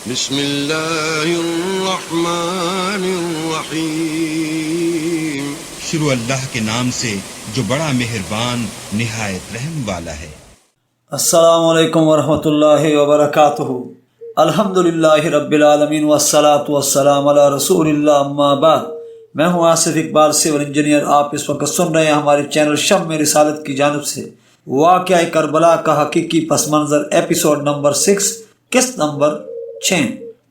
بسم اللہ الرحمن الرحیم۔ شروع اللہ کے نام سے جو بڑا مہربان نہایت رحم والا ہے۔ السلام علیکم ورحمۃ اللہ وبرکاتہ۔ الحمدللہ رب العالمین والصلاة والسلام علی رسول اللہ، اما بعد۔ میں ہوں آصف اقبال، سول انجینئر۔ آپ اس وقت سن رہے ہیں ہمارے چینل شم میں رسالت کی جانب سے واقعہ کربلا کا حقیقی پس منظر، ایپیسوڈ نمبر 6، قسط نمبر 6،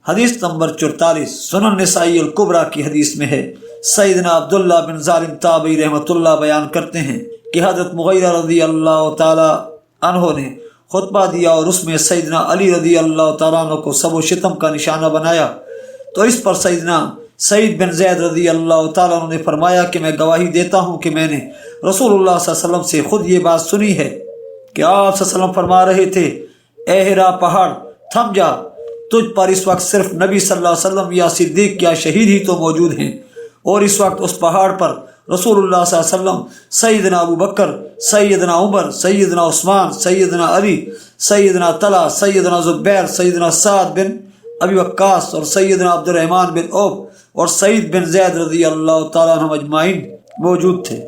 حدیث نمبر 44۔ سنن نسائی الکبریٰ کی حدیث میں ہے، سیدنا عبداللہ بن ظالم تابعی رحمۃ اللہ بیان کرتے ہیں کہ حضرت مغیرہ رضی اللہ تعالی عنہ نے خطبہ دیا اور اس میں سیدنا علی رضی اللہ تعالیٰ عنہ کو سب و شتم کا نشانہ بنایا، تو اس پر سیدنا سعید بن زید رضی اللہ تعالیٰ عنہ نے فرمایا کہ میں گواہی دیتا ہوں کہ میں نے رسول اللہ صلی اللہ علیہ وسلم سے خود یہ بات سنی ہے کہ آپ صلی اللہ علیہ وسلم فرما رہے تھے، اے ہرا پہاڑ تھم جا، تجھ پر اس وقت صرف نبی صلی اللہ علیہ وسلم یا صدیق یا شہید ہی تو موجود ہیں، اور اس وقت اس پہاڑ پر رسول اللہ صلی اللہ علیہ وسلم، سیدنا ابو بکر، سیدنا عمر، سیدنا عثمان، سیدنا علی، سیدنا طلحہ، سیدنا زبیر، سیدنا سعد بن ابی وقاص اور سیدنا عبد الرحمن بن عوف اور سعید بن زید رضی اللہ تعالیٰ عنہ اجمعین موجود تھے۔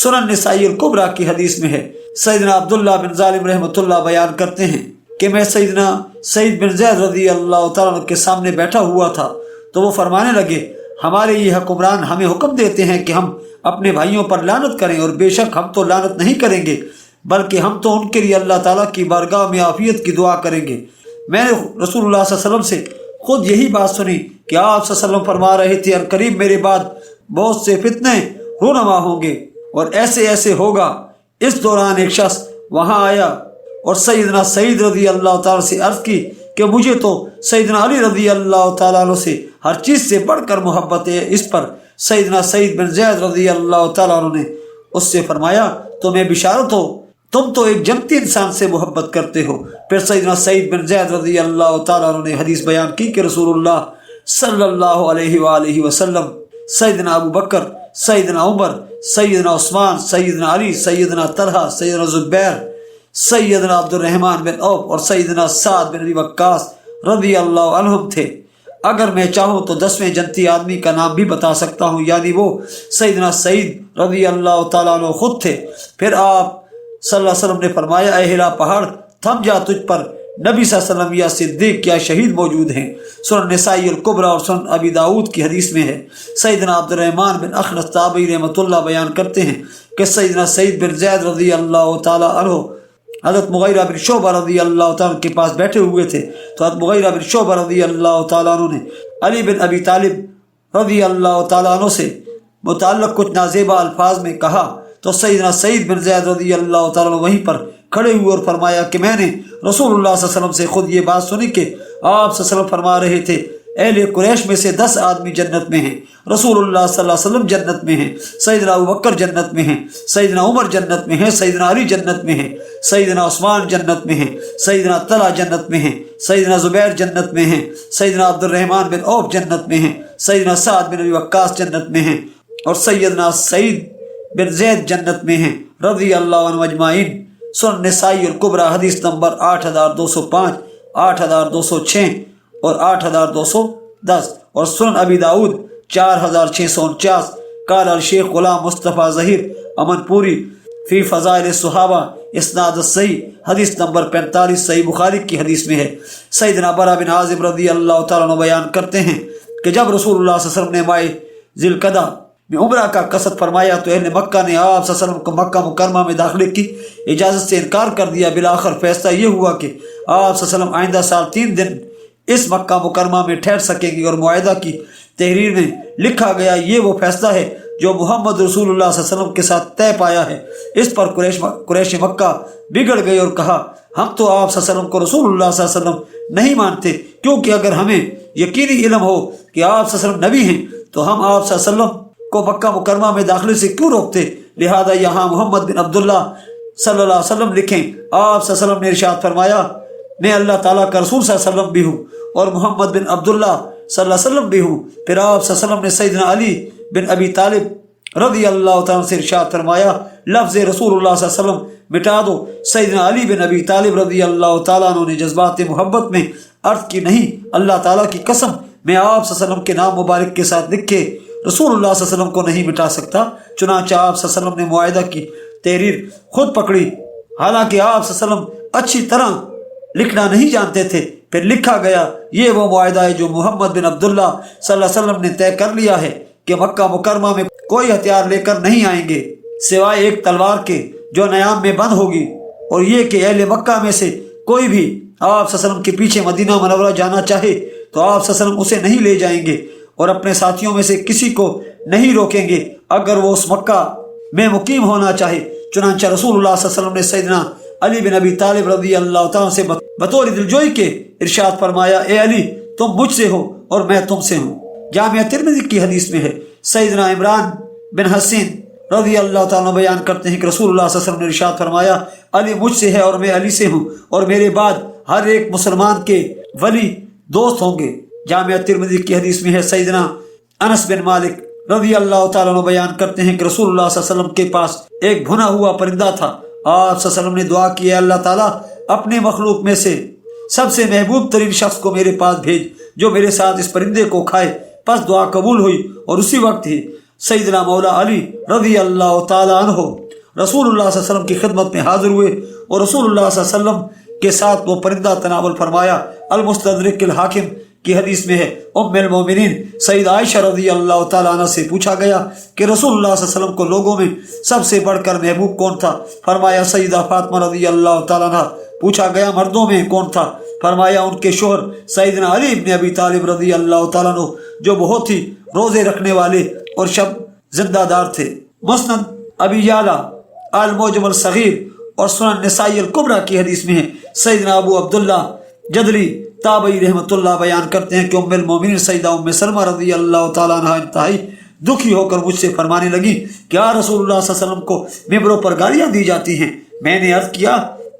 سنن نسائی الکبریٰ کی حدیث میں ہے، سیدنا عبداللہ بن ظالم رحمۃ اللہ بیان کرتے ہیں کہ میں سیدنا سعید بن زید رضی اللہ تعالیٰ عنہ کے سامنے بیٹھا ہوا تھا، تو وہ فرمانے لگے، ہمارے یہ حکمران ہمیں حکم دیتے ہیں کہ ہم اپنے بھائیوں پر لعنت کریں، اور بے شک ہم تو لعنت نہیں کریں گے، بلکہ ہم تو ان کے لیے اللہ تعالیٰ کی بارگاہ میں عافیت کی دعا کریں گے۔ میں نے رسول اللہ صلی اللہ علیہ وسلم سے خود یہی بات سنی کہ آپ صلی اللہ علیہ وسلم فرما رہے تھے، اور قریب میرے بعد بہت سے فتنے رونما ہوں گے اور ایسے ایسے ہوگا۔ اس دوران ایک شخص وہاں آیا اور سیدنا سعید رضی اللہ تعالیٰ سے عرض کی کہ مجھے تو سیدنا علی رضی اللہ تعالیٰ عنہ سے ہر چیز سے بڑھ کر محبت ہے۔ اس پر سیدنا سعید بن زید رضی اللہ تعالیٰ عنہ نے اس سے فرمایا، تمہیں بشارت ہو، تم تو ایک جنتی انسان سے محبت کرتے ہو۔ پھر سیدنا سعید بن زید رضی اللہ تعالیٰ عنہ نے حدیث بیان کی کہ رسول اللہ صلی اللہ علیہ وآلہ وسلم سیدنا ابو بکر، سیدنا عمر، سیدنا عثمان، سیدنا علی، سیدنا طلحہ، سیدنا زبیر، سیدنا عبد الرحمن بن عوف اور سیدنا سعد بن ابی وقاص رضی اللہ عنہم تھے۔ اگر میں چاہوں تو 10ویں جنتی آدمی کا نام بھی بتا سکتا ہوں، یعنی وہ سیدنا سعید رضی اللہ تعالیٰ عنہ خود تھے۔ پھر آپ صلی اللہ علیہ وسلم نے فرمایا، اے ہرا پہاڑ تھم جا، تجھ پر نبی صلی اللہ علیہ وسلم یا صدیق یا شہید موجود ہیں۔ سنن نسائی الکبریٰ اور سنن ابی داؤد کی حدیث میں ہے، سیدنا عبد الرحمن بن اخنس تابعی رحمۃ اللہ بیان کرتے ہیں کہ سیدنا سعید بن زید رضی اللہ تعالیٰ عنہ حضرت مغیرہ بن شعبہ رضی اللہ تعالیٰ عنہ کے پاس بیٹھے ہوئے تھے، تو حضرت مغیرہ بن شعبہ رضی اللہ تعالیٰ عنہ نے علی بن ابی طالب رضی اللہ تعالیٰ عنہ سے متعلق کچھ نازیبا الفاظ میں کہا، تو سیدنا سعید بن زید رضی اللہ تعالیٰ عنہ وہیں پر کھڑے ہوئے اور فرمایا کہ میں نے رسول اللہ صلی اللہ علیہ وسلم سے خود یہ بات سنی کہ آپ صلی اللہ علیہ وسلم فرما رہے تھے، اہل قریش میں سے 10 آدمی جنت میں ہیں، رسول اللہ صلی اللہ علیہ وسلم جنت میں ہیں، سیدنا ابو بکر جنت میں ہیں، سیدنا عمر جنت میں ہیں، سیدنا علی جنت میں ہیں، سیدنا عثمان جنت میں ہیں، سیدنا طلحہ جنت میں ہیں، سیدنا زبیر جنت میں ہیں، سیدنا عبد الرحمن بن عوف جنت میں ہیں، سیدنا سعد بن ابی وقاص جنت میں ہیں، اور سیدنا سعید بن زید جنت میں ہیں رضی اللہ عنہ اجمعین۔ سنن نسائی الکبریٰ حدیث نمبر 8205، 8206 اور 8210، اور سنن ابی داؤد 4649۔ قال الشیخ غلام مصطفیٰ ظہیر امن پوری فی فضائل الصحابہ اسناد الصحیح، حدیث نمبر 45، صحیح بخاری کی حدیث میں ہے۔ سیدنا برا بن عازب رضی اللہ تعالیٰ عنہ بیان کرتے ہیں کہ جب رسول اللہ صلی اللہ علیہ وسلم نے ماہ ذی القعدہ میں عمرہ کا قصد فرمایا تو اہل مکہ نے آپ صلی اللہ علیہ وسلم کو مکہ مکرمہ میں داخلے کی اجازت سے انکار کر دیا۔ بالآخر فیصلہ یہ ہوا کہ آپ صلی اللہ علیہ وسلم آئندہ سال 3 دن اس مکہ مکرمہ میں ٹھہر سکیں گے، اور معاہدہ کی تحریر میں لکھا گیا یہ وہ فیصلہ ہے جو محمد رسول اللہ صلی اللہ علیہ وسلم کے ساتھ طے پایا ہے۔ اس پر قریش مکہ بگڑ گئی اور کہا، ہم تو آپ صلی اللہ علیہ وسلم کو رسول اللہ صلی اللہ علیہ وسلم نہیں مانتے، کیونکہ اگر ہمیں یقینی علم ہو کہ آپ صلی اللہ علیہ وسلم نبی ہیں تو ہم آپ صلی اللہ علیہ وسلم کو مکہ مکرمہ میں داخلے سے کیوں روکتے؟ لہذا یہاں محمد بن عبداللہ صلی اللہ علیہ وسلم لکھیں۔ آپ صلی اللہ علیہ وسلم نے ارشاد فرمایا، میں اللہ تعالیٰ کا رسول صلی اللہ علیہ وسلم بھی ہوں اور محمد بن عبداللہ صلی اللہ علیہ وسلم بھی ہوں۔ پھر آپ صلی اللہ علیہ وسلم نے سیدنا علی بن ابی طالب رضی اللہ تعالیٰ سے ارشاد فرمایا، لفظ رسول اللہ صلی اللہ علیہ وسلم مٹا دو۔ سیدنا علی بن ابی طالب رضی اللہ تعالیٰ عنہ نے جذبات محبت میں عرض کی نہیں، اللہ تعالیٰ کی قسم میں آپ صلی اللہ علیہ وسلم کے نام مبارک کے ساتھ لکھے رسول اللہ صلی اللہ علیہ وسلم کو نہیں مٹا سکتا۔ چنانچہ آپ صلی اللہ علیہ وسلم نے معاہدہ کی تحریر خود پکڑی، حالانکہ آپ صلی اللہ علیہ وسلم اچھی طرح لکھنا نہیں جانتے تھے۔ پھر لکھا گیا، یہ وہ معاہدہ ہے جو محمد بن عبداللہ صلی اللہ علیہ وسلم نے طے کر لیا ہے کہ مکہ مکرمہ میں کوئی ہتھیار لے کر نہیں آئیں گے سوائے ایک تلوار کے جو نیام میں بند ہوگی، اور یہ کہ اہل مکہ میں سے کوئی بھی آپ صلی اللہ علیہ وسلم کے پیچھے مدینہ منورہ جانا چاہے تو آپ صلی اللہ علیہ وسلم اسے نہیں لے جائیں گے، اور اپنے ساتھیوں میں سے کسی کو نہیں روکیں گے اگر وہ اس مکہ میں مقیم ہونا چاہے۔ چنانچہ رسول اللہ صلی اللہ علیہ وسلم نے سیدنا علی بن ابی طالب رضی اللہ تعالیٰ سے بطور دلجوئی کے ارشاد فرمایا، اے علی تم مجھ سے ہو اور میں تم سے ہوں۔ جامعہ ترمذی کی حدیث میں ہے، سیدنا عمران بن حسین رضی اللہ تعالیٰ بیان کرتے ہیں کہ رسول اللہ صلی اللہ علیہ وسلم نے ارشاد فرمایا، علی مجھ سے ہے اور میں علی سے ہوں، اور میرے بعد ہر ایک مسلمان کے ولی دوست ہوں گے۔ جامعہ ترمذی کی حدیث میں ہے، سیدنا انس بن مالک رضی اللہ تعالیٰ عنہ بیان کرتے ہیں کہ رسول اللہ صلی اللہ علیہ وسلم کے پاس ایک بھنا ہوا پرندہ تھا۔ آپ صلی اللہ علیہ وسلم نے دعا کی، اللہ تعالیٰ اپنے مخلوق میں سے سب سے محبوب ترین شخص کو میرے پاس بھیج جو میرے ساتھ اس پرندے کو کھائے۔ پس دعا قبول ہوئی، اور اسی وقت ہی سیدنا مولا علی رضی اللہ تعالیٰ عنہ رسول اللہ صلی اللہ علیہ وسلم کی خدمت میں حاضر ہوئے، اور رسول اللہ صلی اللہ علیہ وسلم کے ساتھ وہ پرندہ تناول فرمایا۔ المستدرک الحاکم کی حدیث میں ہے، ام المومنین سید عائشہ رضی اللہ تعالیٰ عنہ سے پوچھا گیا کہ رسول اللہ صلی اللہ علیہ وسلم کو لوگوں میں سب سے بڑھ کر محبوب کون تھا؟ فرمایا سیدہ فاطمہ رضی اللہ تعالیٰ عنہ۔ پوچھا گیا مردوں میں کون تھا؟ فرمایا ان کے شوہر سیدنا علی بن ابی طالب رضی اللہ تعالیٰ عنہ، جو بہت ہی روزے رکھنے والے اور شب زندہ دار تھے۔ مسند ابی یعلا المعجم الصغیر اور سنن نسائی الکبریٰ کی حدیث میں ہے، سیدنا ابو عبداللہ جدلی تابعی رحمۃ اللہ بیان کرتے ہیں کہ ام المومنین سیدہ ام سلمہ رضی اللہ تعالیٰ عنہ انتہائی دکھی ہو کر مجھ سے فرمانے لگی، کیا رسول اللہ صلی اللہ علیہ وسلم کو ممبروں پر گالیاں دی جاتی ہیں؟ میں نے عرض کیا،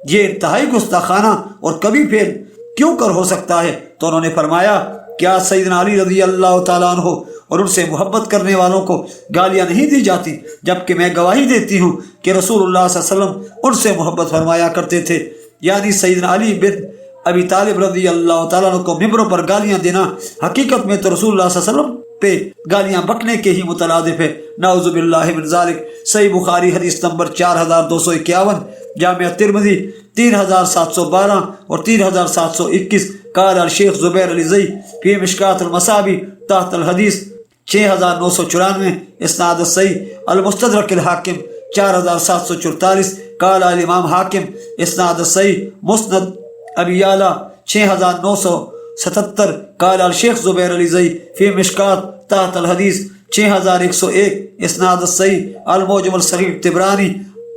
یہ انتہائی گستاخانہ اور کبھی پھیل کیوں کر ہو سکتا ہے؟ تو انہوں نے فرمایا، کیا سیدنا علی رضی اللہ تعالیٰ عنہ اور ان سے محبت کرنے والوں کو گالیاں نہیں دی جاتی، جبکہ میں گواہی دیتی ہوں کہ رسول اللہ صلی اللہ علیہ وسلم ان سے محبت فرمایا کرتے تھے۔ یعنی سیدنا علی بن ابی طالب رضی اللہ تعالیٰ عنہ کو ممبروں پر گالیاں دینا حقیقت میں تو رسول اللہ صلی اللہ علیہ وسلم پہ گالیاں بکنے کے ہی مترادف ہے، نعوذ باللہ من ذالک۔ صحیح بخاری حدیث نمبر 4251، جامعہ ترمذی 3712 اور 3721۔ قال الشیخ زبیر علی زئی فی مشکات المصابی تحت الحدیث 6994، اسناد صحیح۔ المستدرک الحاکم 4744، قال الامام حاکم اسناد صحیح۔ مسند ابی یعلا 6977، قال الشیخ زبیر علی زئی فی مشکات تحت الحدیث 6101، اسناد صحیح۔ المعجم الصغیر طبرانی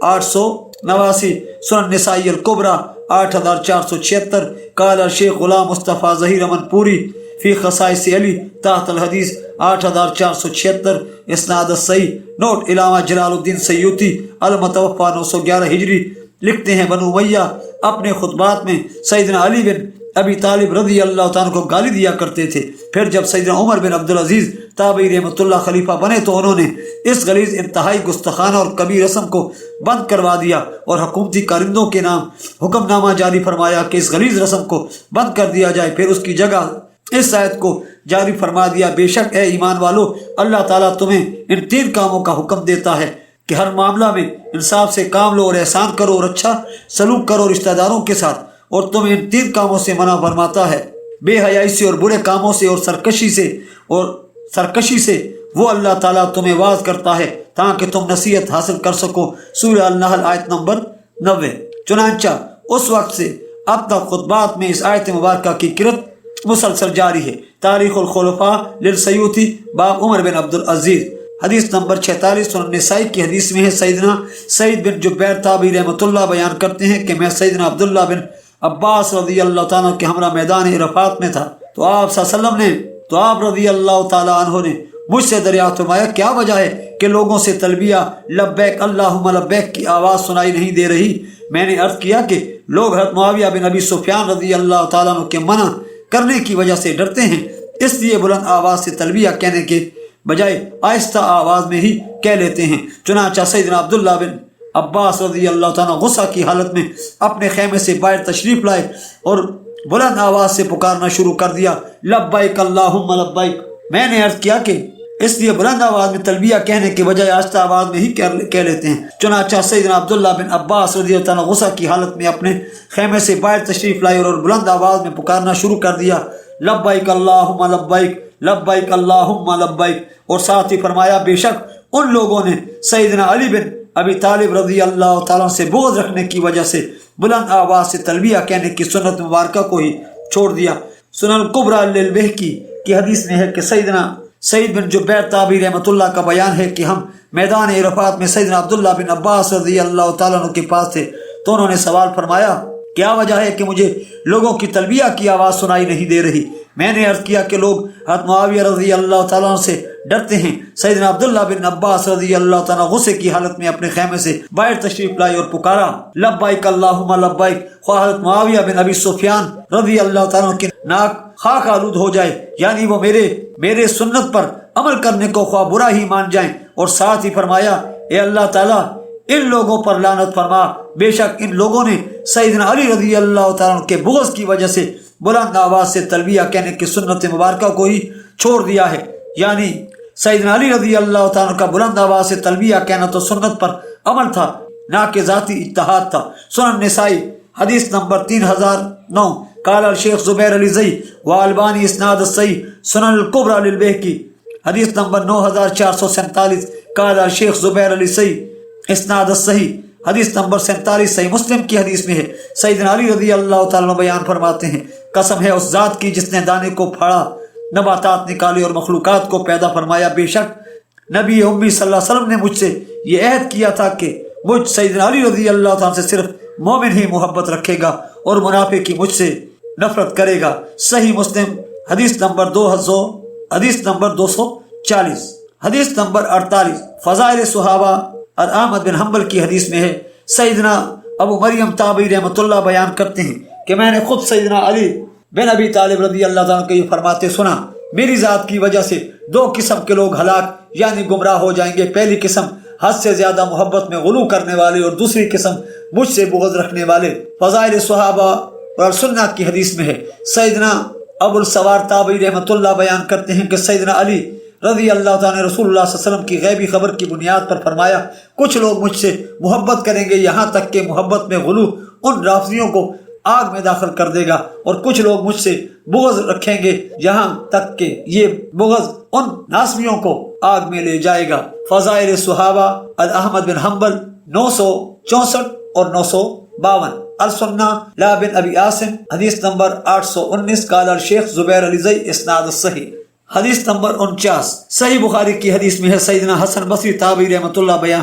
889، سنن نسائی الکبریٰ 8476، قال الشیخ غلام مصطفیٰ ظہیر امن پوری فی خصائص علی تحت الحدیث 8476، اسناد صحیح۔ نوٹ، علامہ جلال الدین سیوطی المتوفیٰ 911 ہجری لکھتے ہیں، بنو امیہ اپنے خطبات میں سیدنا علی بن ابی طالب رضی اللہ تعالیٰ کو گالی دیا کرتے تھے۔ پھر جب سیدنا عمر بن عبدالعزیز تابعی رحمۃ اللہ خلیفہ بنے تو انہوں نے اس غلیظ انتہائی گستاخانہ اور کبیر رسم کو بند کروا دیا، اور حکومتی کارندوں کے نام حکم نامہ جاری فرمایا کہ اس غلیظ رسم کو بند کر دیا جائے۔ پھر اس کی جگہ اس آیت کو جاری فرما دیا، بے شک اے ایمان والو، اللہ تعالیٰ تمہیں ان 3 کاموں کا حکم دیتا ہے کہ ہر معاملہ میں انصاف سے کام لو اور احسان کرو اور اچھا سلوک کرو رشتہ داروں کے ساتھ، اور تمہیں ان 3 کاموں سے منع فرماتا ہے، بے حیائی سے اور برے کاموں سے اور سرکشی سے وہ اللہ تعالیٰ تمہیں واعظ کرتا ہے تاکہ تم نصیحت حاصل کر سکو۔ سورہ النحل آیت نمبر 90۔ چنانچہ اس وقت سے اب تک خطبات میں اس آیت مبارکہ کی قرأت مسلسل جاری ہے۔ تاریخ الخلفاء للسیوطی باب عمر بن عبدالعزیز، حدیث نمبر 46۔ سنن نسائی کی حدیث میں ہے، سیدنا سعید بن جبیر تابعی رحمۃ اللہ بیان کرتے ہیں کہ میں سیدنا عبداللہ بن عباس رضی اللہ تعالیٰ کے ہمراہ میدان عرفات میں تھا، تو آپ صلی اللہ علیہ وسلم نے تو آپ رضی اللہ تعالیٰ عنہ نے مجھ سے دریافت فرمایا، کیا وجہ ہے کہ لوگوں سے تلبیہ لبیک اللہم لبیک کی آواز سنائی نہیں دے رہی؟ میں نے عرض کیا کہ لوگ حضرت معاویہ بن ابی سفیان رضی اللہ تعالیٰ عنہ کے منع کرنے کی وجہ سے ڈرتے ہیں، اس لیے بلند آواز سے تلبیہ کہنے کے بجائے آہستہ آواز میں ہی کہہ لیتے ہیں۔ چنانچہ سیدنا عبداللہ بن عباس رضی اللہ تعالیٰ غصہ کی حالت میں اپنے خیمے سے باہر تشریف لائے اور بلند آواز سے پکارنا شروع کر دیا، لبیک اللہم لبیک۔ میں نے عرض کیا کہ اس لیے بلند آواز میں تلبیہ کہنے کے بجائے آہستہ آواز میں ہی کہہ لیتے ہیں۔ چنانچہ سیدنا عبداللہ بن عباس رضی اللہ عنہ غصہ کی حالت میں اپنے خیمے سے باہر تشریف لائے اور بلند آواز میں پکارنا شروع کر دیا، لبیک اللہم لبیک لبیک اللہم لبیک، اور ساتھ ہی فرمایا بے شک ان لوگوں نے سیدنا علی بن ابی طالب رضی اللہ تعالیٰ سے بغض رکھنے کی وجہ سے بلند آواز سے تلبیہ کہنے کی سنت مبارکہ کو ہی چھوڑ دیا۔ سنن کبریٰ للبیہقی کی حدیث میں ہے کہ سیدنا سعید بن جبیر تابعی رحمۃ اللہ کا بیان ہے کہ ہم میدان عرفات میں سیدنا عبداللہ بن عباس رضی اللہ تعالیٰ عنہ کے پاس تھے تو انہوں نے سوال فرمایا، کیا وجہ ہے کہ مجھے لوگوں کی تلبیہ کی آواز سنائی نہیں دے رہی؟ میں نے عرض کیا کہ لوگ حضرت معاویہ رضی اللہ تعالیٰ عنہ سے ڈرتے ہیں۔ سیدنا عبداللہ بن عباس رضی اللہ تعالیٰ غصے کی حالت میں اپنے خیمے سے باہر تشریف لائے اور پکارا، لبیک اللہم لبیک، خواہ حضرت معاویہ بن ابی سفیان رضی اللہ تعالیٰ عنہ کی ناک خاک آلود ہو جائے، یعنی وہ میرے سنت پر عمل کرنے کو خواہ برا ہی مان جائیں، اور ساتھ ہی فرمایا، اے اللہ تعالیٰ ان لوگوں پر لعنت فرما، بے شک ان لوگوں نے سیدنا علی رضی اللہ تعالیٰ عنہ کے بغض کی وجہ سے بلند آواز سے تلبیہ کہنے کی سنت مبارکہ کو ہی چھوڑ دیا ہے۔ یعنی سیدنا علی رضی اللہ تعالیٰ عنہ کا بلند آواز سے تلبیہ کہنا تو سنت پر عمل تھا، نہ کہ ذاتی اجتہاد تھا۔ سنن نسائی حدیث نمبر 3009، قال الشیخ زبیر علی زئی والبانی اسناد الصحیح، سنن الکبریٰ للبیہقی حدیث نمبر 9447، قال الشیخ زبیر علی زئی اسناد الصحیح حدیث نمبر 47 صحیح مسلم کی حدیث میں ہے۔ سیدنا علی رضی اللہ تعالیٰ عنہ بیان فرماتے ہیں، قسم ہے اس ذات کی جس نے دانے کو پھاڑا، نباتات نکالے اور مخلوقات کو پیدا فرمایا، بے شک نبی امی صلی اللہ علیہ وسلم نے مجھ سے یہ عہد کیا تھا کہ مجھ سیدنا علی رضی اللہ تعالیٰ سے صرف مومن ہی محبت رکھے گا اور منافق کی مجھ سے نفرت کرے گا۔ صحیح مسلم حدیث نمبر 240۔ حدیث نمبر 48 فضائل صحابہ احمد بن حنبل کی حدیث میں ہے، سیدنا ابو مریم تابعی رحمۃ اللہ بیان کرتے ہیں کہ میں نے خود سیدنا علی بن ابی طالب رضی اللہ تعالیٰ کو یہ فرماتے سنا، میری ذات کی وجہ سے دو قسم کے لوگ ہلاک یعنی گمراہ ہو جائیں گے، پہلی قسم حد سے زیادہ محبت میں غلو کرنے والے اور دوسری قسم مجھ سے بغض رکھنے والے۔ فضائل صحابہ اور سنت کی حدیث میں ہے، سیدنا ابو السوار تابعی رحمۃ اللہ بیان کرتے ہیں کہ سیدنا علی رضی اللہ تعالیٰ نے رسول اللہ صلی اللہ علیہ وسلم کی غیبی خبر کی بنیاد پر فرمایا، کچھ لوگ مجھ سے محبت کریں گے یہاں تک کہ محبت میں غلو ان رافضیوں کو آگ میں داخل کر دے گا، اور کچھ لوگ مجھ سے بغض رکھیں گے یہاں تک کہ یہ بغض ان ناسمیوں کو آگ میں لے جائے گا۔ فضائل صحابہ احمد بن حنبل 964 اور 952۔ السنہ لا بن ابی عاصم حدیث نمبر 819، قال الشیخ زبیر علی زئی اسناد الصحیح۔ حدیث نمبر 49 صحیح بخاری کی حدیث میں ہے، سیدنا حسن بصری تابعی رحمۃ اللہ بیان،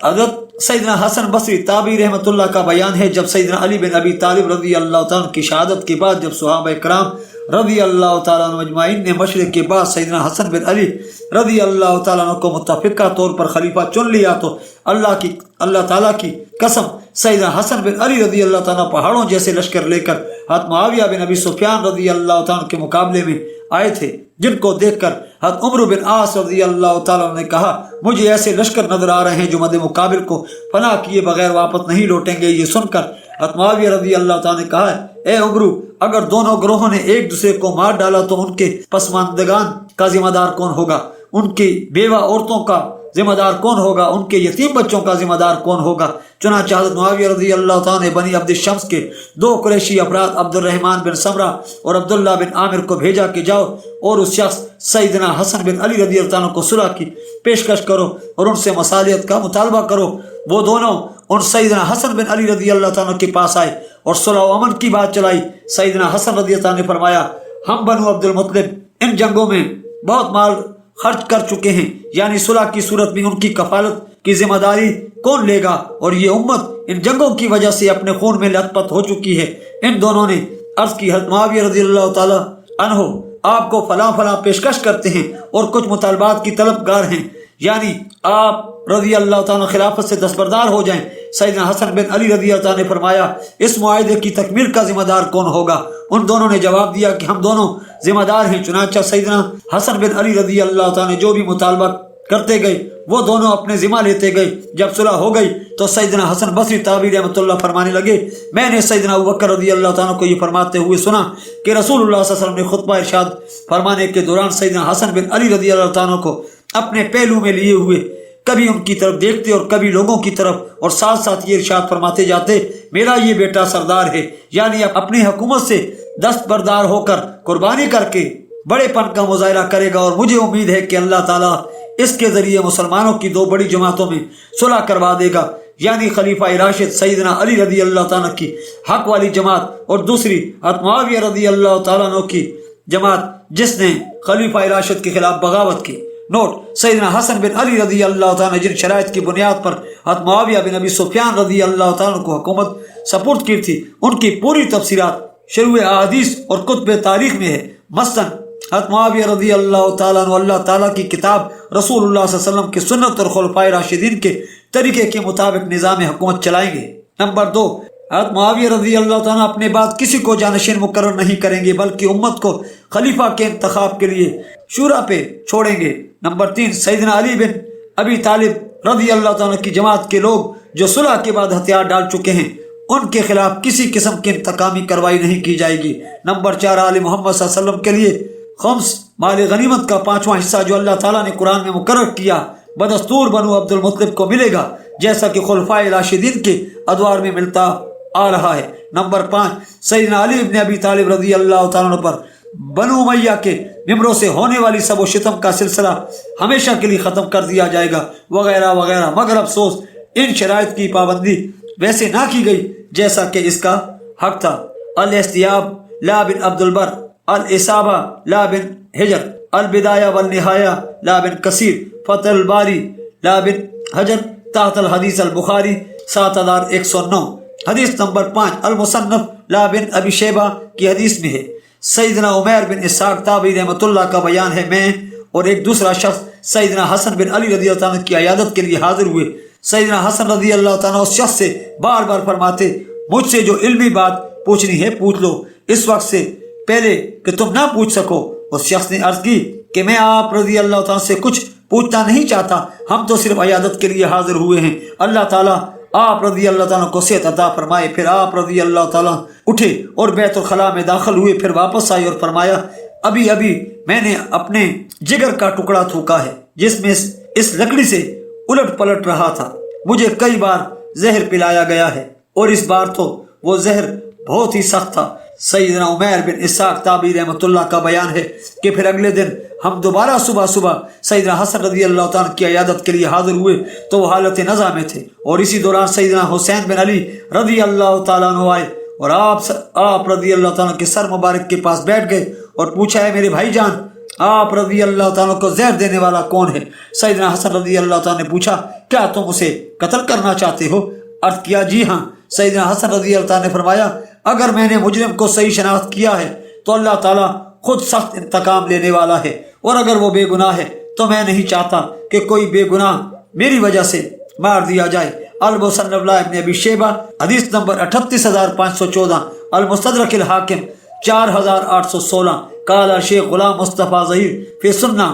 حضرت سیدنا حسن بصری تابعی رحمۃ اللہ کا بیان ہے، جب سیدنا علی بن ابی طالب رضی اللہ تعالیٰ کی شہادت کے بعد جب صحابہ کرام رضی اللہ تعالیٰ عنہ اجمعین نے مشرق کے بعد سیدنا حسن بن علی رضی اللہ تعالیٰ عنہ کو متفقہ طور پر خلیفہ چن لیا، تو اللہ تعالیٰ کی قسم سیدنا حسن بن علی رضی اللہ تعالیٰ پہاڑوں جیسے لشکر لے کر حضرت معاویہ بن ابی سفیان رضی اللہ تعالیٰ کے مقابلے میں آئے تھے، جن کو دیکھ کر حضرت عمرو بن عاص رضی اللہ تعالیٰ نے کہا، مجھے ایسے لشکر نظر آ رہے ہیں جو مد مقابل کو پناہ کیے بغیر واپس نہیں لوٹیں گے۔ یہ سن کر حضرت معاویہ رضی اللہ تعالیٰ نے کہا، اے عمرو، اگر دونوں گروہوں نے ایک دوسرے کو مار ڈالا تو ان کے پسماندگان کا ذمہ دار کون ہوگا؟ ان کی بیوہ عورتوں کا ذمہ دار کون ہوگا؟ ان کے یتیم بچوں کا ذمہ دار کون ہوگا؟ چنانچہ حضرت معاویہ رضی اللہ تعالیٰ نے بنی عبد الشمس کے دو قریشی افراد عبد الرحمن بن سمرہ اور عبداللہ بن عامر کو بھیجا کہ جاؤ اور اس شخص سیدنا حسن بن علی رضی اللہ عنہ کو صلح کی پیشکش کرو اور ان سے مصالحت کا مطالبہ کرو۔ وہ دونوں ان سیدنا حسن بن علی رضی اللہ عنہ کے پاس آئے اور صلح و امن کی بات چلائی۔ سیدنا حسن رضی اللہ عنہ نے فرمایا، ہم بنو عبد المطلب ان جنگوں میں بہت مال خرچ کر چکے ہیں، یعنی صلح کی صورت میں ان کی کفالت کی ذمہ داری کون لے گا؟ اور یہ امت ان جنگوں کی وجہ سے اپنے خون میں لت پت ہو چکی ہے۔ ان دونوں نے عرض کی، حضرت معاویہ رضی اللہ تعالی عنہ آپ کو فلاں فلاں پیشکش کرتے ہیں اور کچھ مطالبات کی طلبگار ہیں، یعنی آپ رضی اللہ تعالیٰ خلافت سے دستبردار ہو جائیں۔ سیدنا حسن بن علی رضی اللہ تعالیٰ نے فرمایا، اس معاہدے کی تکمیل کا ذمہ دار کون ہوگا؟ ان دونوں نے جواب دیا کہ ہم دونوں ذمہ دار ہیں۔ چنانچہ سیدنا حسن بن علی رضی اللہ تعالیٰ نے جو بھی مطالبہ کرتے گئے، وہ دونوں اپنے ذمہ لیتے گئے۔ جب صلح ہو گئی تو سیدنا حسن بصری تابعی رحمۃ اللہ فرمانے لگے، میں نے سیدنا ابوبکر رضی اللہ تعالیٰ کو یہ فرماتے ہوئے سنا کہ رسول اللہ صلی اللہ علیہ وسلم نے خطبہ ارشاد فرمانے کے دوران سیدنا حسن بن علی رضی اللہ تعالیٰ کو اپنے پہلو میں لیے ہوئے کبھی ان کی طرف دیکھتے اور کبھی لوگوں کی طرف، اور ساتھ ساتھ یہ ارشاد فرماتے جاتے، میرا یہ بیٹا سردار ہے، یعنی اپنی حکومت سے دستبردار ہو کر قربانی کر کے بڑے پن کا مظاہرہ کرے گا، اور مجھے امید ہے کہ اللہ تعالیٰ اس کے ذریعے مسلمانوں کی دو بڑی جماعتوں میں صلح کروا دے گا، یعنی خلیفہ راشد سیدنا علی رضی اللہ تعالیٰ کی حق والی جماعت، اور دوسری حضرت معاویہ رضی اللہ تعالیٰ عنہ کی جماعت جس نے خلیفہ راشد کے خلاف بغاوت کی۔ نوٹ: سیدنا حسن بن علی رضی اللہ تعالیٰ نے جن شرائط کی بنیاد پر حضرت معاویہ بن ابی سفیان رضی اللہ تعالیٰ کو حکومت سپرد کی تھی، ان کی پوری تفصیلات شروع احادیث اور کتب تاریخ میں ہے۔ مثلاً حضرت معاویہ رضی اللہ تعالیٰ عنہ اللہ تعالیٰ کی کتاب، رسول اللہ صلی اللہ علیہ وسلم کی سنت اور خلفائے راشدین کے طریقے کے مطابق نظام حکومت چلائیں گے۔ نمبر 2، حضرت معاویہ رضی اللہ تعالیٰ اپنے بعد کسی کو جانشین مقرر نہیں کریں گے، بلکہ امت کو خلیفہ کے انتخاب کے لیے شورا پہ چھوڑیں گے۔ نمبر 3، سیدنا علی بن ابی طالب رضی اللہ تعالیٰ کی جماعت کے لوگ جو صلح کے بعد ہتھیار ڈال چکے ہیں، ان کے خلاف کسی قسم کی انتقامی کارروائی نہیں کی جائے گی۔ نمبر 4، آل محمد صلی اللہ علیہ وسلم کے لیے خمس مال غنیمت کا 5واں حصہ جو اللہ تعالیٰ نے قرآن میں مقرر کیا بدستور بنو عبد المطلب کو ملے گا، جیسا کہ خلفائے راشدین کے ادوار میں ملتا آ رہا ہے۔ نمبر 5، سیدنا علی بن ابی طالب رضی اللہ تعالیٰ عنہ پر بنو امیہ کے ممبروں سے ہونے والی سب و شتم کا سلسلہ ہمیشہ کے لیے ختم کر دیا جائے گا، وغیرہ وغیرہ۔ مگر افسوس ان شرائط کی پابندی ویسے نہ کی گئی جیسا کہ اس کا حق تھا۔ الاستیاب لا بن عبد البر، الاصابہ لا بن حجر، البدایہ والنہایہ لا بن کثیر، فتح الباری لا بن حجر، تحت الحدیث البخاری 7109۔ حدیث نمبر 5، المصنف لا بن ابی شیبہ کی حدیث میں ہے، سیدنا عمیر بن اسحاق تابعی رحمۃ اللہ کا بیان ہے، میں اور ایک دوسرا شخص سیدنا حسن بن علی رضی اللہ عنہ کی عیادت کے لیے حاضر ہوئے۔ سیدنا حسن رضی اللہ تعالیٰ اس شخص سے بار بار فرماتے، مجھ سے جو علمی بات پوچھنی ہے پوچھ لو، اس وقت سے پہلے کہ تم نہ پوچھ سکو۔ اس شخص نے عرض کی کہ میں آپ رضی اللہ تعالیٰ سے کچھ پوچھنا نہیں چاہتا، ہم تو صرف عیادت کے لیے حاضر ہوئے ہیں، اللہ تعالیٰ آپ رضی اللہ تعالیٰ کو صحت عطا فرمائے۔ پھر آپ رضی اللہ تعالیٰ اٹھے اور بیت الخلاء میں داخل ہوئے، پھر واپس آئے اور فرمایا، ابھی ابھی میں نے اپنے جگر کا ٹکڑا تھوکا ہے جس میں اس لکڑی سے الٹ پلٹ رہا تھا، مجھے کئی بار زہر پلایا گیا ہے، اور اس بار تو وہ زہر بہت ہی سخت تھا۔ سیدنا عمیر بن اسحاق تابعی رحمۃ اللہ کا بیان ہے کہ پھر اگلے دن ہم دوبارہ صبح سیدنا حسن رضی اللہ تعالیٰ کی عیادت کے لیے حاضر ہوئے تو وہ حالت نزا میں تھے، اور اسی دوران سیدنا حسین بن علی رضی اللہ تعالیٰ عنہ آئے اور آپ رضی اللہ تعالیٰ کے سر مبارک کے پاس بیٹھ گئے اور پوچھا، ہے میرے بھائی جان، آپ رضی اللہ تعالیٰ کو زہر دینے والا کون ہے؟ سیدنا حسن رضی اللہ تعالیٰ نے پوچھا، کیا تم اسے قتل کرنا چاہتے ہو؟ عرض کیا، جی ہاں۔ سیدنا حسن رضی اللہ تعالیٰ نے فرمایا، اگر میں نے مجرم کو صحیح شناخت کیا ہے تو اللہ تعالیٰ خود سخت انتقام لینے والا ہے، اور اگر وہ بے گناہ ہے تو میں نہیں چاہتا کہ کوئی بے گناہ میری وجہ سے مار دیا جائے۔ المصنف لا ابن ابی شیبہ حدیث نمبر 38514، المستدرک الحاکم 4816، قال شیخ غلام مصطفیٰ ظہیر فی سنہ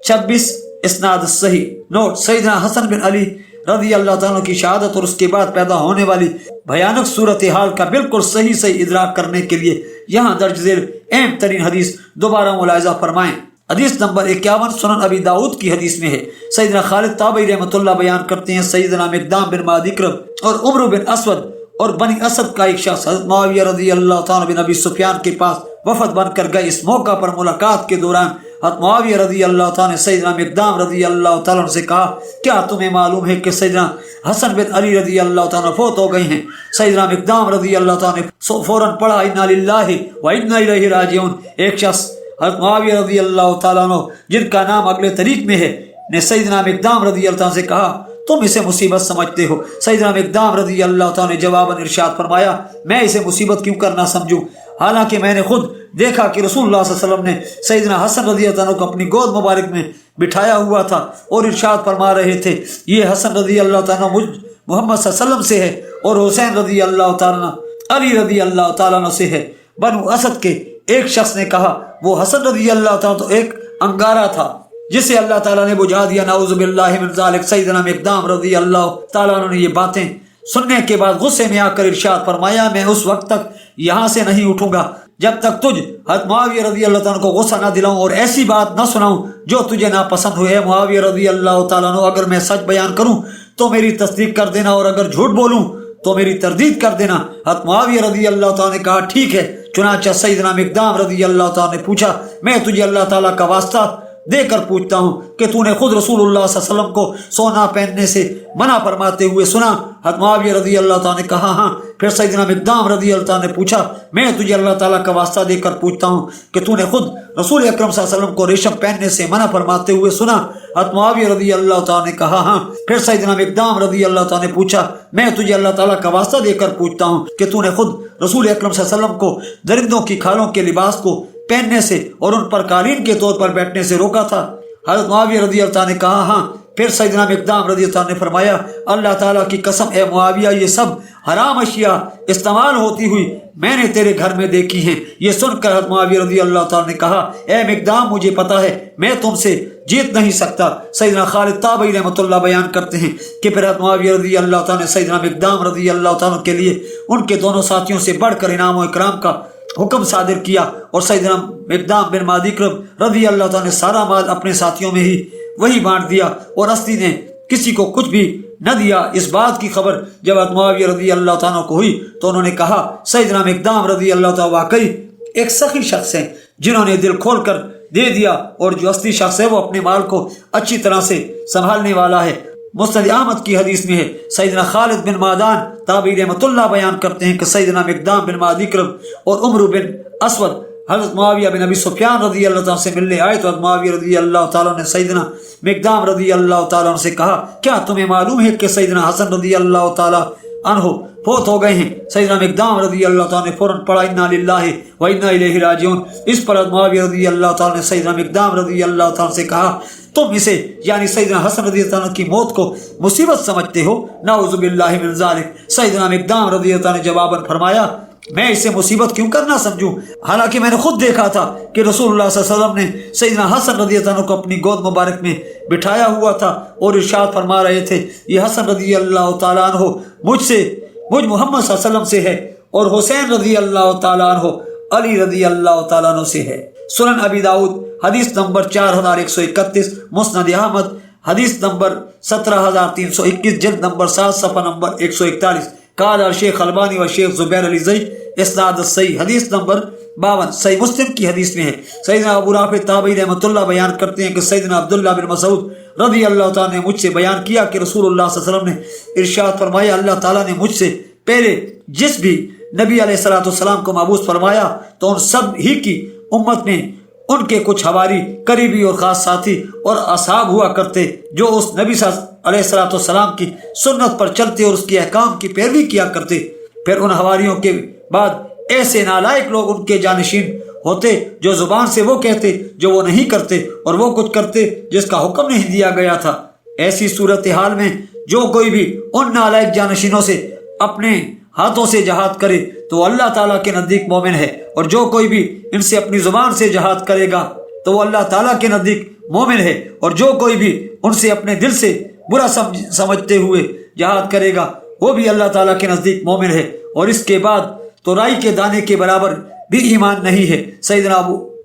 26 اسناد صحیح۔ نوٹ: سیدنا حسن بن علی رضی اللہ تعالیٰ کی شہادت اور اس کے بعد پیدا ہونے والی بھیانک صورتحال کا بالکل صحیح ادراک کرنے کے لیے یہاں درج ذیل اہم ترین حدیث دوبارہ ملاحظہ فرمائیں۔ حدیث نمبر 51 سنن ابی داؤد کی حدیث میں ہے، سیدنا خالد تابعی رحمۃ اللہ بیان کرتے ہیں، سیدنا مقدام بن معدی کرب اور عمرو بن اسود اور بنی اسد کا ایک شخص حضرت معاویہ رضی اللہ تعالیٰ بن ابی سفیان کے پاس وفد بن کر گئے۔ اس موقع پر ملاقات کے دوران حضرت معاویہ رضی اللہ تعالیٰ نے سیدنا مقدام رضی اللہ تعالیٰ سے کہا، کیا تمہیں معلوم ہے کہ سیدنا حسن بن علی رضی اللہ تعالیٰ فوت ہو گئے ہیں؟ سیدنا مقدام رضی اللہ تعالیٰ نے فوراً پڑھا، انا للہ و انا الیہ راجعون۔ ایک شخص حضرت معاویہ رضی اللہ تعالیٰ عنہ جن کا نام اگلے طریق میں ہے نے سیدنا مقدام رضی اللہ تعالیٰ سے کہا، تم اسے مصیبت سمجھتے ہو؟ سیدنا مقدام رضی اللہ تعالیٰ نے جواباً ارشاد فرمایا، میں اسے مصیبت کیوں کرنا سمجھوں، حالانکہ میں نے خود دیکھا کہ رسول اللہ صلی اللہ علیہ وسلم نے سیدنا حسن رضی اللہ عنہ کو اپنی گود مبارک میں بٹھایا ہوا تھا اور ارشاد فرما رہے تھے، یہ حسن رضی اللہ تعالیٰ مجھ محمد صلی اللہ علیہ وسلم سے ہے، اور حسین رضی اللہ تعالیٰ علی رضی اللہ تعالیٰ عنہ سے ہے۔ بنو اسد کے ایک شخص نے کہا، وہ حسن رضی اللہ تعالیٰ تو ایک انگارہ تھا، جسے اللہ تعالیٰ نے بجھا دیا، نعوذ باللہ من ذالک۔ سیدنا مقدام رضی اللہ تعالیٰ عنہ نے یہ باتیں سننے کے بعد غصے میں آ کر ارشاد فرمایا، میں اس وقت تک یہاں سے نہیں اٹھوں گا جب تک تجھ حضرت معاویہ رضی اللہ تعالیٰ کو غصہ نہ دلاؤں اور ایسی بات نہ سناؤں جو تجھے ناپسند ہوئے۔ معاویہ رضی اللہ تعالیٰ عنہ، اگر میں سچ بیان کروں تو میری تصدیق کر دینا، اور اگر جھوٹ بولوں تو میری تردید کر دینا۔ حضرت معاویہ رضی اللہ تعالیٰ نے کہا ٹھیک ہے۔ چنانچہ سیدنا مقدام رضی اللہ تعالیٰ نے پوچھا، میں تجھے اللہ تعالیٰ کا واسطہ دے کر پوچھتا ہوں کہ تو نے خود رسول اللہ صلی اللہ علیہ وسلم کو سونا پہننے سے منع فرماتے ہوئے سنا؟ حضرت معاویہ رضی اللہ تعالیٰ نے کہا ہاں۔ پھر سیدنا مقدام رضی اللہ تعالیٰ نے پوچھا، میں تجھے اللہ تعالیٰ کا واسطہ دے کر پوچھتا ہوں کہ تو نے خود رسول اکرم صلی اللہ علیہ وسلم کو ریشم پہننے سے منع فرماتے ہوئے سنا؟ حضرت معاویہ رضی اللہ تعالیٰ نے کہا ہاں۔ پھر سیدنا مقدام رضی اللہ تعالیٰ نے پوچھا، میں تجھے اللہ تعالیٰ کا واسطہ دے کر پوچھتا ہوں کہ تو نے خود رسول اکرم صلی اللہ علیہ وسلم کو درندوں کی کھالوں کے لباس کو پہننے سے اور ان پر قالین کے طور پر بیٹھنے سے روکا تھا؟ حضرت معاویہ رضی اللہ تعالیٰ نے کہا ہاں۔ پھر سیدنا مقدام رضی اللہ تعالیٰ نے فرمایا، اللہ تعالیٰ کی قسم اے معاویہ، یہ سب حرام اشیاء استعمال ہوتی ہوئی میں نے تیرے گھر میں دیکھی ہیں۔ یہ سن کر حضرت معاویہ رضی اللہ تعالیٰ نے کہا، اے مقدام مجھے پتا ہے میں تم سے جیت نہیں سکتا۔ سیدنا خالد تابعی رحمۃ اللہ بیان کرتے ہیں کہ پھر حضرت معاویہ رضی اللہ تعالیٰ نے سیدنا مقدام رضی اللہ تعالیٰ کے لیے ان کے دونوں ساتھیوں سے بڑھ کر انعام و اکرام کا حکم صادر کیا، اور سیدنا مقدام بن معدی کرب رضی اللہ تعالیٰ نے سارا مال اپنے ساتھیوں میں ہی وہی بانٹ دیا، اور اصلی نے کسی کو کچھ بھی نہ دیا۔ اس بات کی خبر جب حضرت معاویہ رضی اللہ تعالیٰ کو ہوئی تو انہوں نے کہا، سیدنا مقدام رضی اللہ تعالیٰ واقعی ایک سخی شخص ہیں جنہوں نے دل کھول کر دے دیا، اور جو اصلی شخص ہے وہ اپنے مال کو اچھی طرح سے سنبھالنے والا ہے۔ مسند احمد کی حدیث میں ہے، سیدنا خالد بن معدان تابعی رحمۃ اللہ بیان کرتے ہیں کہ سیدنا مقدام بن معدی کرب اور عمرو بن اسود حضرت معاویہ بن ابی سفیان رضی اللہ تعالیٰ سے ملنے آئے تو حضرت معاویہ رضی اللہ تعالیٰ نے سیدنا مقدام رضی اللہ تعالیٰ سے کہا، کیا تمہیں معلوم ہے کہ سیدنا حسن رضی اللہ تعالیٰ عنہ فوت ہو گئے ہیں؟ سیدنا مقدام رضی اللہ تعالیٰ نے فوراً پڑھا، انا للہ و انا الیہ راجعون۔ اس پر حضرت معاویہ رضی اللہ تعالیٰ نے سیدنا مقدام رضی اللہ تعالیٰ سے کہا، تم اسے یعنی سیدنا حسن رضی اللہ عنہ کی موت کو مصیبت سمجھتے ہو؟ نعوذ باللہ من ذالک۔ سیدنا مقدام رضی اللہ عنہ نے جواباً فرمایا، میں اسے مصیبت کیوں کرنا سمجھوں، حالانکہ میں نے خود دیکھا تھا کہ رسول اللہ صلی اللہ علیہ وسلم نے سیدنا حسن رضی اللہ عنہ کو اپنی گود مبارک میں بٹھایا ہوا تھا اور ارشاد فرما رہے تھے، یہ حسن رضی اللہ تعالیٰ عنہ مجھ محمد صلی اللہ علیہ وسلم سے ہے، اور حسین رضی اللہ تعالیٰ عنہ علی رضی اللہ تعالیٰ عنہ سے ہے۔ سنن ابی داؤد حدیث نمبر 4131، مسند احمد حدیث نمبر 17321، جلد نمبر 7 صفحہ نمبر 141۔ قال الشیخ البانی و شیخ زبیر علی زئی اسناد الصحیح، حدیث نمبر 52 صحیح مسلم کی حدیث میں ہے۔ سیدنا ابو رافع تابعی رحمۃ اللہ بیان کرتے ہیں کہ سیدنا عبداللہ بن مسعود رضی اللہ تعالیٰ نے مجھ سے بیان کیا کہ رسول اللہ صلی اللہ علیہ وسلم نے ارشاد فرمایا، اللہ تعالیٰ نے مجھ سے پہلے جس بھی نبی علیہ الصلوۃ والسلام کو مبعوث فرمایا تو ان سب ہی کی امت میں ان کے کچھ حواری، قریبی اور خاص ساتھی اور اصحاب ہوا کرتے جو اس نبی علیہ الصلوۃ والسلام کی سنت پر چلتے اور اس کے احکام کی پیروی کیا کرتے۔ پھر ان حواریوں کے بعد ایسے نالائق لوگ ان کے جانشین ہوتے جو زبان سے وہ کہتے جو وہ نہیں کرتے، اور وہ کچھ کرتے جس کا حکم نہیں دیا گیا تھا۔ ایسی صورتحال میں جو کوئی بھی ان نالائق جانشینوں سے اپنے ہاتھوں سے جہاد کرے تو وہ اللہ تعالیٰ کے نزدیک مومن ہے، اور جو کوئی بھی ان سے اپنی زبان سے جہاد کرے گا تو وہ اللہ تعالیٰ کے نزدیک مومن ہے، اور جو کوئی بھی ان سے اپنے دل سے برا سمجھتے ہوئے جہاد کرے گا وہ بھی اللہ تعالیٰ کے نزدیک مومن ہے، اور اس کے بعد تو رائی کے دانے کے برابر بھی ایمان نہیں ہے۔ سیدنا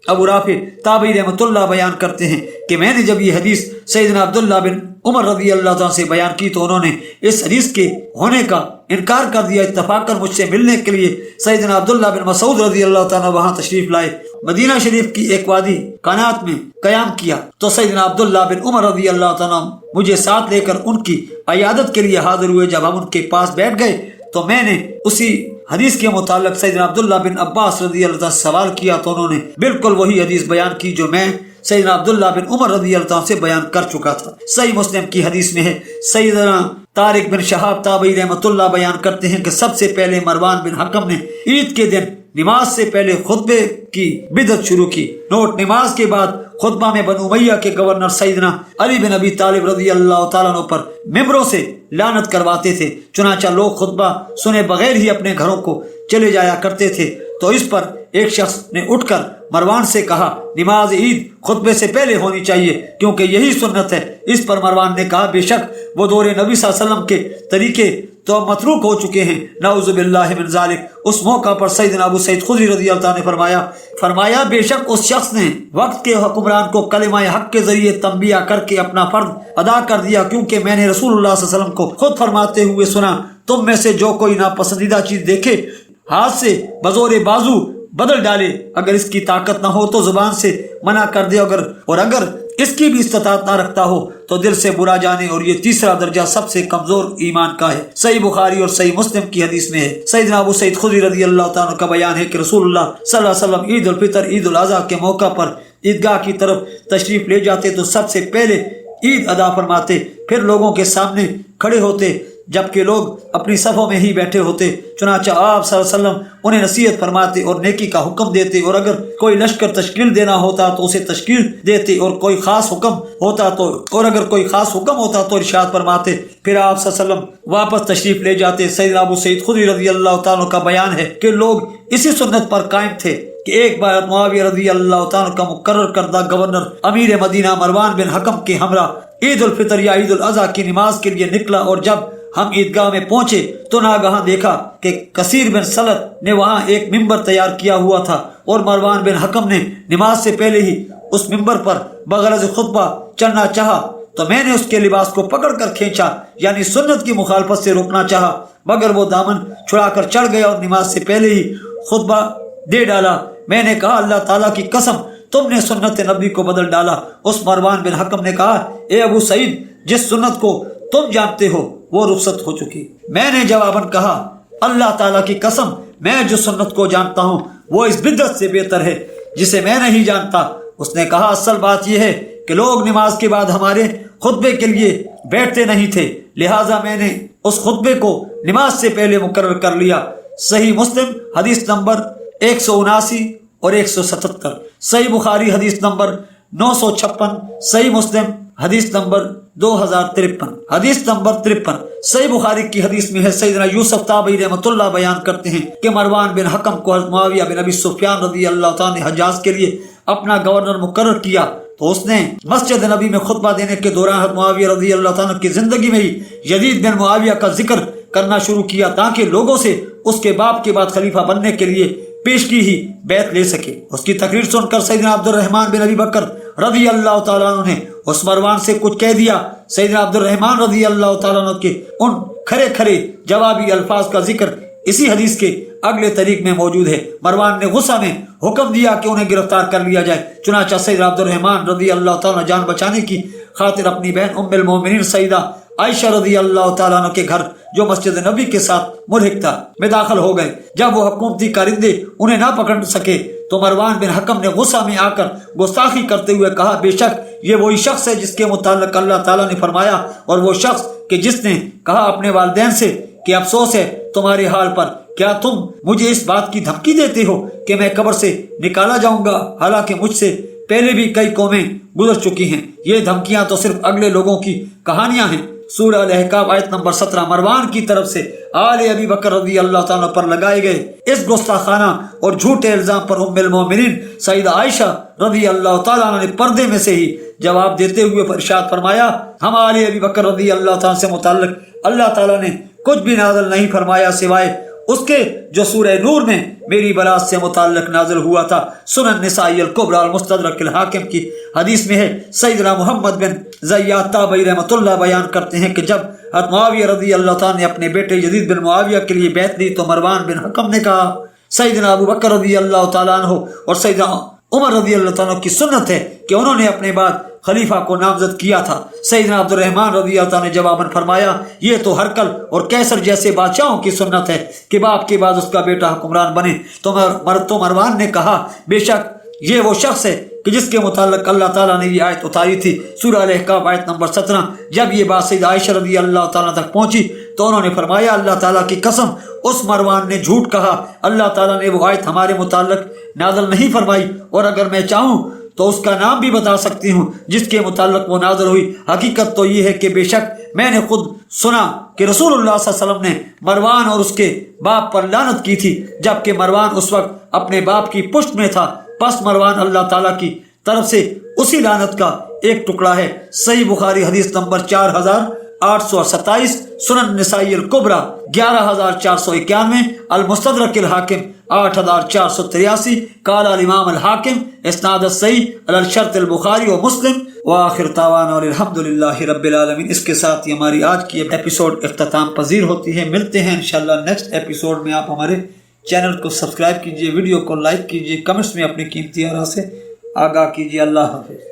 ابو رافع تابعی رحمۃ اللہ بیان کرتے ہیں کہ میں نے جب یہ حدیث سیدنا عبداللہ بن عمر رضی اللہ تعالیٰ سے بیان کی تو انہوں نے اس حدیث کے ہونے کا انکار کر دیا۔ اتفاقاً مجھ سے ملنے کے لیے سیدنا عبداللہ بن مسعود رضی اللہ تعالیٰ وہاں تشریف لائے۔ مدینہ شریف کی ایک وادی کانات میں قیام کیا تو سیدنا عبداللہ بن عمر رضی اللہ تعالیٰ مجھے ساتھ لے کر ان کی عیادت کے لیے حاضر ہوئے۔ جب ہم ان کے پاس بیٹھ گئے تو میں نے اسی حدیث کے متعلق سیدنا عبداللہ بن عباس رضی اللہ تعالیٰ سے سوال کیا تو انہوں نے بالکل وہی حدیث بیان کی جو میں سیدنا عبداللہ بن عمر رضی اللہ تعالیٰ سے بیان کر چکا تھا۔ صحیح مسلم کی حدیث میں ہے، سیدنا طارق بن شہاب تابعی رحمۃ اللہ بیان کرتے ہیں کہ سب سے پہلے مروان بن حکم نے عید کے دن نماز سے پہلے خطبے کی بدعت شروع کی۔ نوٹ: نماز کے بعد خطبہ میں بنو امیہ کے گورنر سیدنا علی بن ابی طالب رضی اللہ تعالیٰ عنہ پر ممبروں سے لعنت کرواتے تھے، چنانچہ لوگ خطبہ سنے بغیر ہی اپنے گھروں کو چلے جایا کرتے تھے۔ تو اس پر ایک شخص نے اٹھ کر مروان سے کہا نماز عید خطبے سے پہلے ہونی چاہیے کیونکہ یہی سنت ہے۔ اس پر مروان نے کہا بے شک وہ دور نبی صلی اللہ علیہ وسلم کے طریقے تو متروک ہو چکے ہیں، نعوذ باللہ من ذالک۔ اس موقع پر سیدنا ابو سعید خدری رضی اللہ عنہ نے فرمایا بے شک اس شخص نے وقت کے حکمران کو کلمہ حق کے ذریعے تنبیہ کر کے اپنا فرض ادا کر دیا، کیونکہ میں نے رسول اللہ صلی اللہ علیہ وسلم کو خود فرماتے ہوئے سنا تم میں سے جو کوئی ناپسندیدہ چیز دیکھے ہاتھ سے بزور بازو بدل ڈالے، اگر اس کی طاقت نہ ہو تو زبان سے منع کر دے، اور اگر اس کی بھی استطاعت نہ رکھتا ہو تو دل سے برا جانے، اور یہ تیسرا درجہ سب سے کمزور ایمان کا ہے۔ صحیح بخاری اور صحیح مسلم کی حدیث میں ہے۔ سیدنا ابو سعید خدری رضی اللہ تعالیٰ کا بیان ہے کہ رسول اللہ صلی اللہ علیہ وسلم عید الفطر عید الاضحیٰ کے موقع پر عیدگاہ کی طرف تشریف لے جاتے تو سب سے پہلے عید ادا فرماتے، پھر لوگوں کے سامنے کھڑے ہوتے جبکہ لوگ اپنی صفوں میں ہی بیٹھے ہوتے، چنانچہ آپ صلی اللہ علیہ وسلم انہیں نصیحت فرماتے اور نیکی کا حکم دیتے، اور اگر کوئی لشکر تشکیل دینا ہوتا تو اسے تشکیل دیتے، اور کوئی خاص حکم ہوتا تو ارشاد فرماتے، پھر آپ صلی اللہ علیہ وسلم واپس تشریف لے جاتے۔ سیدنا ابو سعید خدری رضی اللہ تعالیٰ کا بیان ہے کہ لوگ اسی سنت پر قائم تھے کہ ایک بار معاویہ رضی اللہ تعالیٰ کا مقرر کردہ گورنر امیر مدینہ مروان بن حکم کے ہمراہ عید الفطر یا عید الاضحیٰ کی نماز کے لیے نکلا، اور جب ہم عیدگاہ میں پہنچے تو ناگہاں دیکھا کہ کثیر بن سلط نے وہاں ایک ممبر تیار کیا ہوا تھا، اور مروان بن حکم نے نماز سے پہلے ہی اس ممبر پر بغرض خطبہ چڑھنا چاہا تو میں نے اس کے لباس کو پکڑ کر کھینچا، یعنی سنت کی مخالفت سے روکنا چاہا، مگر وہ دامن چھڑا کر چڑھ گیا اور نماز سے پہلے ہی خطبہ دے ڈالا۔ میں نے کہا اللہ تعالیٰ کی قسم تم نے سنت نبی کو بدل ڈالا۔ اس مروان بن حکم نے کہا اے ابو سعید جس سنت کو تم جانتے ہو وہ رخصت ہو چکی۔ میں نے جواباً کہا اللہ تعالیٰ کی قسم میں جو سنت کو جانتا ہوں وہ اس بدعت سے بہتر ہے جسے میں نہیں جانتا۔ اس نے کہا اصل بات یہ ہے کہ لوگ نماز کے بعد ہمارے خطبے کے لیے بیٹھتے نہیں تھے، لہٰذا میں نے اس خطبے کو نماز سے پہلے مقرر کر لیا۔ صحیح مسلم حدیث نمبر 179 اور 177، صحیح بخاری حدیث نمبر 956، صحیح مسلم حدیث نمبر 2053۔ حدیث نمبر 53 صحیح بخاری کی حدیث میں ہے، سیدنا یوسف تابعی رحمۃ اللہ بیان کرتے ہیں کہ مروان بن حکم کو حضرت معاویہ بن ابی سفیان رضی اللہ تعالیٰ نے حجاز کے لیے اپنا گورنر مقرر کیا تو اس نے مسجد نبی میں خطبہ دینے کے دوران حضرت معاویہ رضی اللہ تعالیٰ کی زندگی میں ہی یزید بن معاویہ کا ذکر کرنا شروع کیا تاکہ لوگوں سے اس کے باپ کے بعد خلیفہ بننے کے لیے پیشگی ہی بیعت لے سکے۔ اس کی تقریر سن کر سیدنا عبد الرحمن بن ابی بکر رضی اللہ تعالیٰ عنہ نے اس مروان سے کچھ کہہ دیا۔ سیدنا عبد الرحمن رضی اللہ تعالیٰ عنہ کے ان کھڑے کھڑے جوابی الفاظ کا ذکر اسی حدیث کے اگلے طریق میں موجود ہے۔ مروان نے غصہ میں حکم دیا کہ انہیں گرفتار کر لیا جائے، چنانچہ سیدنا عبد الرحمن رضی اللہ تعالیٰ جان بچانے کی خاطر اپنی بہن ام المومنین سیدہ عائشہ رضی اللہ تعالیٰ عنہ کے گھر جو مسجد نبی کے ساتھ ملحق تھا میں داخل ہو گئے۔ جب وہ حکومتی کارندے انہیں نہ پکڑ سکے تو مروان بن حکم نے غصہ میں آ کر گستاخی کرتے ہوئے کہا بے شک یہ وہی شخص ہے جس کے متعلق اللہ تعالیٰ نے فرمایا، اور وہ شخص کہ جس نے کہا اپنے والدین سے کہ افسوس ہے تمہارے حال پر، کیا تم مجھے اس بات کی دھمکی دیتے ہو کہ میں قبر سے نکالا جاؤں گا، حالانکہ مجھ سے پہلے بھی کئی قومیں گزر چکی ہیں۔ یہ دھمکیاں تو صرف اگلے لوگوں کی کہانیاں ہیں۔ سورہ الاحقاف آیت نمبر 17۔ مروان کی طرف سے آل ابی بکر رضی اللہ تعالیٰ پر لگائے گئے اس گستاخانہ اور جھوٹے الزام پر ام المومنین سیدہ عائشہ رضی اللہ تعالیٰ عنہ نے پردے میں سے ہی جواب دیتے ہوئے ارشاد فرمایا ہم آل ابی بکر رضی اللہ تعالیٰ سے متعلق اللہ تعالیٰ نے کچھ بھی نازل نہیں فرمایا سوائے اس کے جو سورہ نور میں میری برات سے متعلق نازل ہوا تھا۔ سنن نسائی الکبریٰ المستدرک الحاکم کی حدیث میں ہے، سیدنا محمد بن زیاد تابعی رحمۃ اللہ بیان کرتے ہیں کہ جب حضرت معاویہ رضی اللہ تعالیٰ نے اپنے بیٹے یزید بن معاویہ کے لیے بیعت لی تو مروان بن حکم نے کہا سیدنا ابو بکر رضی اللہ تعالیٰ عنہ اور سیدنا عمر رضی اللہ تعالیٰ کی سنت ہے کہ انہوں نے اپنے بعد خلیفہ کو نامزد کیا تھا۔ سیدنا عبد الرحمن رضی اللہ تعالیٰ نے جواباً فرمایا یہ تو ہرقل اور کیسر جیسے بادشاہوں کی سنت ہے کہ باپ کے بعد اس کا بیٹا حکمران بنے۔ تو مروان نے کہا بے شک یہ وہ شخص ہے کہ جس کے متعلق اللہ تعالیٰ نے یہ آیت اتاری تھی، سورہ الاحقاف آیت نمبر 17۔ جب یہ بات سیدہ عائشہ رضی اللہ تعالیٰ تک پہنچی تو انہوں نے فرمایا اللہ تعالیٰ کی قسم اس مروان نے جھوٹ کہا، اللہ تعالیٰ نے وہ آیت ہمارے متعلق نازل نہیں فرمائی، اور اگر میں چاہوں تو اس کا نام بھی بتا سکتی ہوں جس کے متعلق وہ نازل ہوئی۔ حقیقت تو یہ ہے کہ بے شک میں نے خود سنا کہ رسول اللہ صلی اللہ علیہ وسلم نے مروان اور اس کے باپ پر لعنت کی تھی، جبکہ مروان اس وقت اپنے باپ کی پشت میں تھا۔ پس مروان اللہ تعالیٰ کی طرف سے اسی لعنت کا ایک ٹکڑا ہے۔ صحیح بخاری حدیث نمبر 4827، سنن نسائی الکبریٰ 11491، المستدرک الحاکم 8483، قال الامام الحاکم اسناد صحیح علی شرط البخاری و مسلم، وآخر دعوانا الحمد للہ رب العالمین۔ اس کے ساتھ ہی ہماری آج کی ایپیسوڈ اختتام پذیر ہوتی ہے۔ ملتے ہیں انشاءاللہ نیکسٹ ایپیسوڈ میں۔ آپ ہمارے چینل کو سبسکرائب کیجئے، ویڈیو کو لائک کیجئے، کمنٹس میں اپنی قیمتی آراء سے آگاہ کیجئے۔ اللہ حافظ۔